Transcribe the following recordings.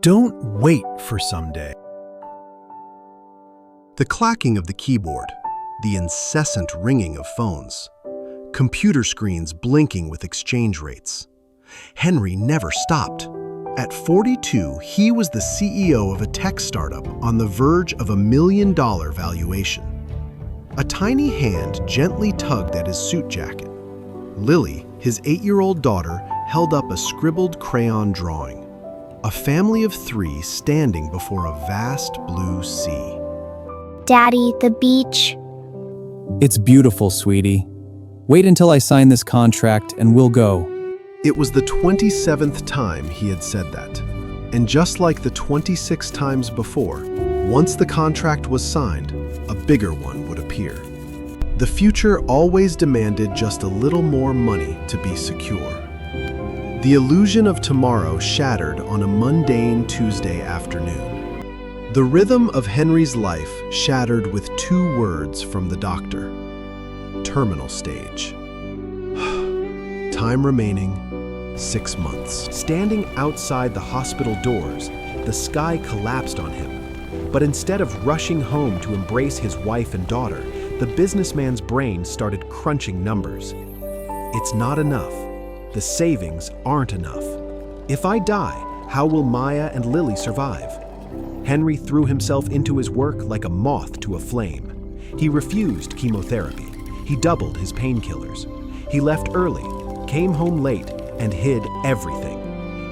Don't wait for someday. The clacking of the keyboard, the incessant ringing of phones, computer screens blinking with exchange rates. Henry never stopped. At 42, he was the CEO of a tech startup on the verge of $1 million valuation. A tiny hand gently tugged at his suit jacket. Lily, his 8-year-old daughter, held up a scribbled crayon drawing. A family of 3 standing before a vast blue sea. Daddy, the beach. It's beautiful, sweetie. Wait until I sign this contract and we'll go. It was the 27th time he had said that. And just like the 26 times before, once the contract was signed, a bigger one would appear. The future always demanded just a little more money to be secure. The illusion of tomorrow shattered on a mundane Tuesday afternoon. The rhythm of Henry's life shattered with 2 words from the doctor. Terminal stage. Time remaining, 6 months. Standing outside the hospital doors, the sky collapsed on him. But instead of rushing home to embrace his wife and daughter, the businessman's brain started crunching numbers. It's not enough. The savings aren't enough. If I die, how will Maya and Lily survive? Henry threw himself into his work like a moth to a flame. He refused chemotherapy. He doubled his painkillers. He left early, came home late, and hid everything.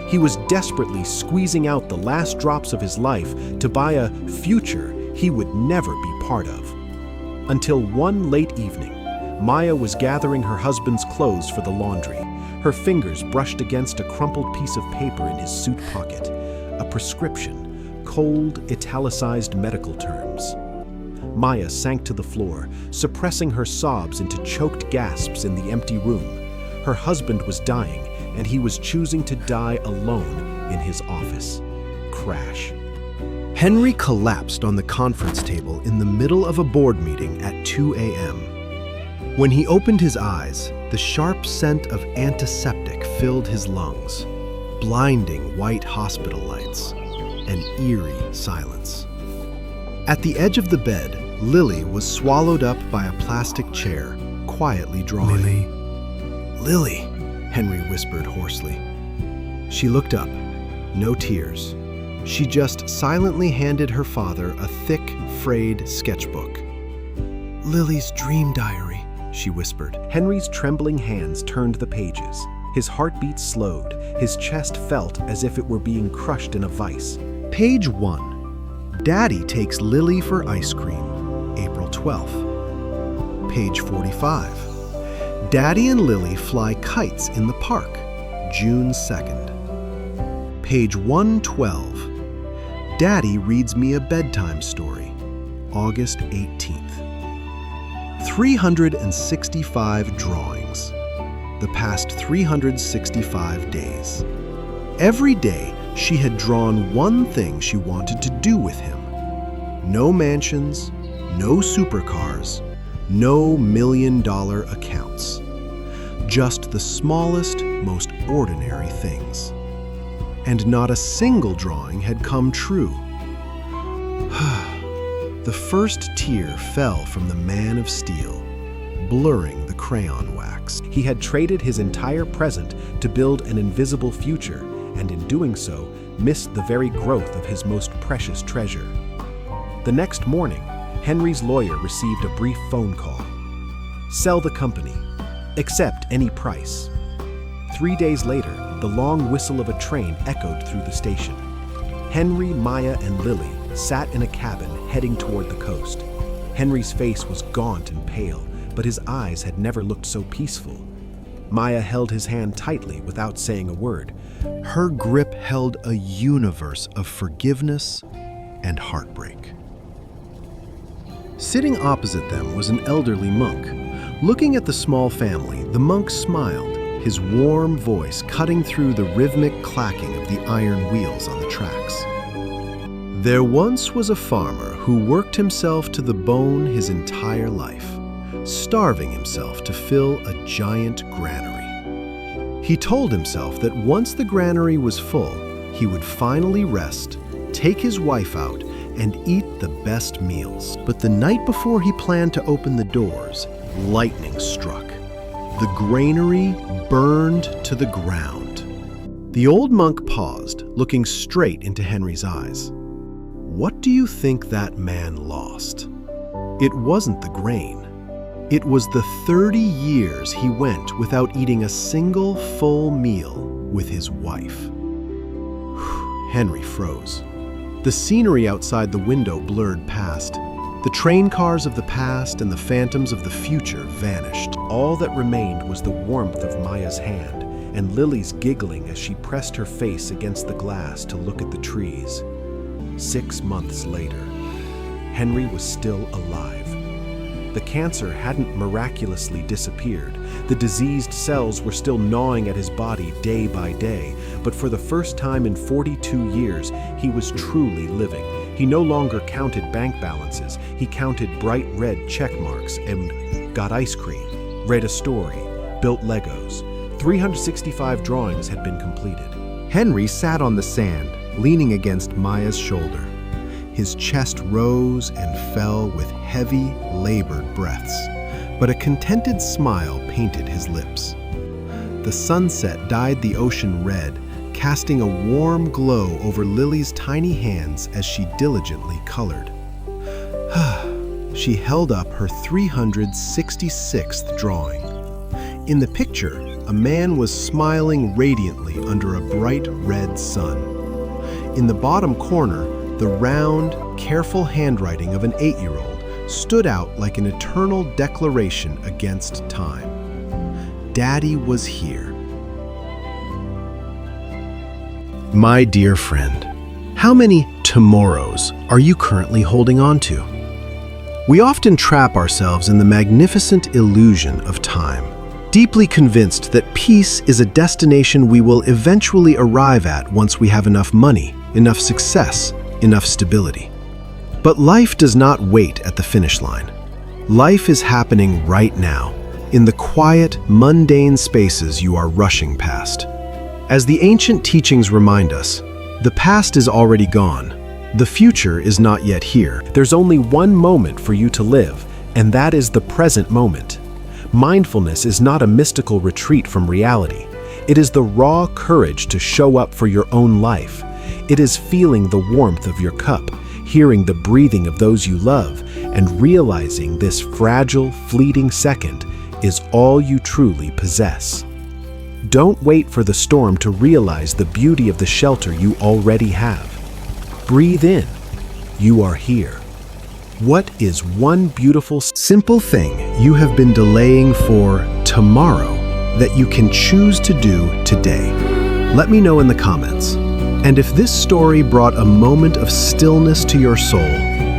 He was desperately squeezing out the last drops of his life to buy a future he would never be part of. Until one late evening, Maya was gathering her husband's clothes for the laundry. Her fingers brushed against a crumpled piece of paper in his suit pocket, a prescription, cold, italicized medical terms. Maya sank to the floor, suppressing her sobs into choked gasps in the empty room. Her husband was dying, and he was choosing to die alone in his office. Crash. Henry collapsed on the conference table in the middle of a board meeting at 2 a.m. When he opened his eyes, the sharp scent of antiseptic filled his lungs, blinding white hospital lights, and eerie silence. At the edge of the bed, Lily was swallowed up by a plastic chair, quietly drawing. Lily, Henry whispered hoarsely. She looked up, no tears. She just silently handed her father a thick, frayed sketchbook. Lily's dream diary, she whispered. Henry's trembling hands turned the pages. His heartbeat slowed. His chest felt as if it were being crushed in a vice. Page 1. Daddy takes Lily for ice cream, April 12th. Page 45. Daddy and Lily fly kites in the park, June 2nd. Page 112. Daddy reads me a bedtime story, August 18th. 365 drawings, the past 365 days. Every day, she had drawn one thing she wanted to do with him. No mansions, no supercars, no million-dollar accounts. Just the smallest, most ordinary things. And not a single drawing had come true. The first tear fell from the man of steel, blurring the crayon wax. He had traded his entire present to build an invisible future, and in doing so, missed the very growth of his most precious treasure. The next morning, Henry's lawyer received a brief phone call. Sell the company. Accept any price. 3 days later, the long whistle of a train echoed through the station. Henry, Maya, and Lily sat in a cabin heading toward the coast. Henry's face was gaunt and pale, but his eyes had never looked so peaceful. Maya held his hand tightly without saying a word. Her grip held a universe of forgiveness and heartbreak. Sitting opposite them was an elderly monk. Looking at the small family, the monk smiled, his warm voice cutting through the rhythmic clacking of the iron wheels on the tracks. There once was a farmer who worked himself to the bone his entire life, starving himself to fill a giant granary. He told himself that once the granary was full, he would finally rest, take his wife out, and eat the best meals. But the night before he planned to open the doors, lightning struck. The granary burned to the ground. The old monk paused, looking straight into Henry's eyes. What do you think that man lost? It wasn't the grain. It was the 30 years he went without eating a single full meal with his wife. Henry froze. The scenery outside the window blurred past. The train cars of the past and the phantoms of the future vanished. All that remained was the warmth of Maya's hand and Lily's giggling as she pressed her face against the glass to look at the trees. 6 months later, Henry was still alive. The cancer hadn't miraculously disappeared. The diseased cells were still gnawing at his body day by day, but for the first time in 42 years, he was truly living. He no longer counted bank balances. He counted bright red check marks and got ice cream, read a story, built Legos. 365 drawings had been completed. Henry sat on the sand, leaning against Maya's shoulder. His chest rose and fell with heavy, labored breaths, but a contented smile painted his lips. The sunset dyed the ocean red, casting a warm glow over Lily's tiny hands as she diligently colored. She held up her 366th drawing. In the picture, a man was smiling radiantly under a bright red sun. In the bottom corner, the round, careful handwriting of an 8-year-old stood out like an eternal declaration against time. Daddy was here. My dear friend, how many tomorrows are you currently holding on to? We often trap ourselves in the magnificent illusion of time, deeply convinced that peace is a destination we will eventually arrive at once we have enough money, enough success, enough stability. But life does not wait at the finish line. Life is happening right now, in the quiet, mundane spaces you are rushing past. As the ancient teachings remind us, the past is already gone. The future is not yet here. There's only one moment for you to live, and that is the present moment. Mindfulness is not a mystical retreat from reality. It is the raw courage to show up for your own life. It is feeling the warmth of your cup, hearing the breathing of those you love, and realizing this fragile, fleeting second is all you truly possess. Don't wait for the storm to realize the beauty of the shelter you already have. Breathe in. You are here. What is one beautiful, simple thing you have been delaying for tomorrow that you can choose to do today? Let me know in the comments. And if this story brought a moment of stillness to your soul,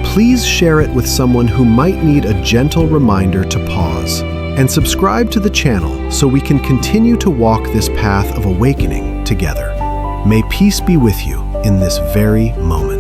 please share it with someone who might need a gentle reminder to pause. And subscribe to the channel so we can continue to walk this path of awakening together. May peace be with you in this very moment.